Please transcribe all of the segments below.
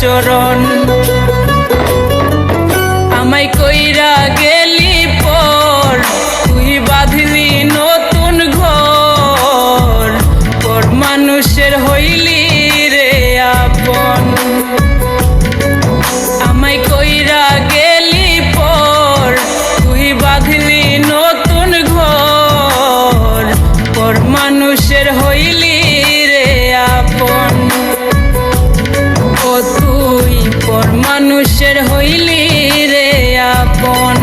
আচরণ। আমায় কইরা গেলি পর তুই বাঁধলি নতুন ঘর, পর মানুষের হইলি রে আপন। আমায় কইরা গেলি পর তুই বাঁধলি নতুন ঘর, পর মানুষের হইলি রে আপন। ও তুই পর মানুষের হইলি রে আপন।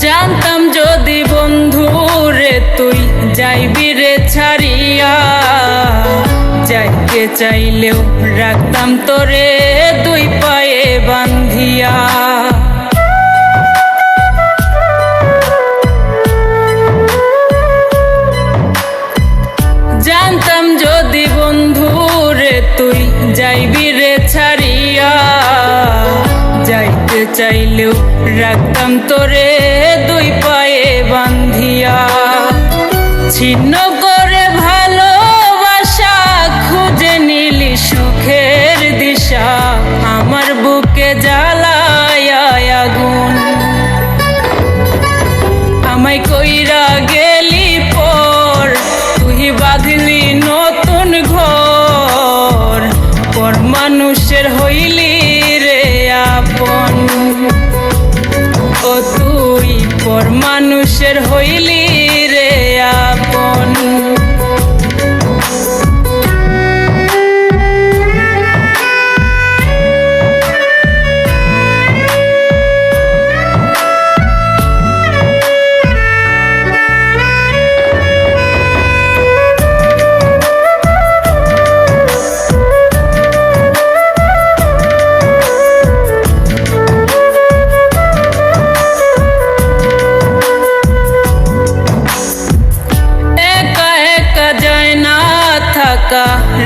জানতাম যদি বন্ধু রে তুই যাইবি রে ছাড়িয়া, যাইতে চাইলেও রাখতাম তোরে দুই পায়ে বান্ধিয়া। জানতাম যদি বন্ধু রে তুই যাইবি রে ছাড়িয়া, যাইতে চাইলেও রাখতাম তোরে দুই পায়ে বান্ধিয়া। ছিন্ন করে ভালোবাসা খুঁজে নিলি সুখের দিশা, আমার বুকে জ্বালায় আগুন। আমায় কইরা গেলি পর তুই বাঁধলি নতুন ঘর, পর মানুষের হইলি রে আপন। ও তুই পর মানুষের হইলি রে আপন।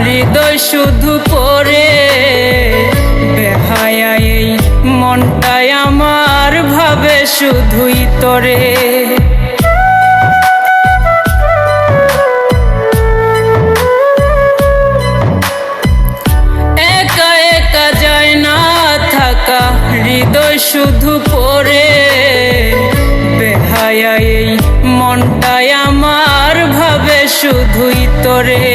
হৃদয় শুধু পড়ে বেহায়া, এই মনটাই আমার ভাবে শুধুই তোরে। একা একা যায় না থাকা, হৃদয় শুধু পড়ে বেহায়া, এই মনটাই আমার ভাবে শুধুই তোরে।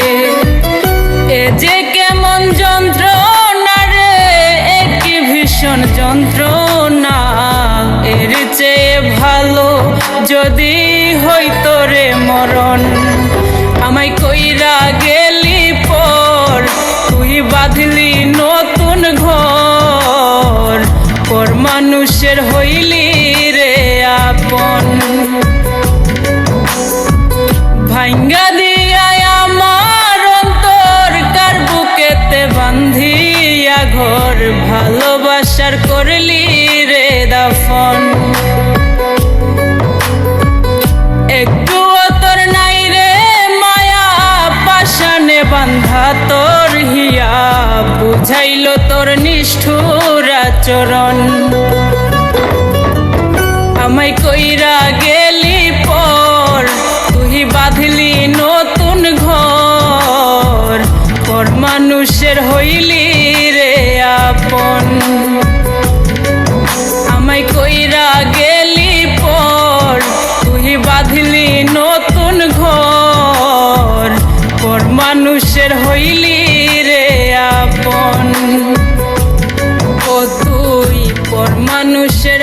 এ যে কেমন যন্ত্রণা রে, একই ভীষণ যন্ত্রণা, এর চেয়ে ভালো যদি হইতো রে মরণ। আমায় কইরা গেলি পর তুই বাঁধলি নতুন ঘর, পর মানুষের হইলি রে আপন। ভাঙ্গা দিয়া আমার অন্তর কার বুকেতে বান্ধিয়া ঘর, ভালোবাসার করলি রে দাফন। একটু তোর নাই রে মায়া, পাশানে বান্ধা তোর হিয়া, বুঝাইল তোর নিষ্ঠুর আচরণ। আমায় কইরা গেলি পর তুই বাঁধলি নতুন ঘর, পর মানুষের হইলি রে আপন। আমায় কইরা গেলি পর তুই বাঁধলি নতুন ঘর, পর মানুষের হইলি রে আপন। ও তুই পর মানুষের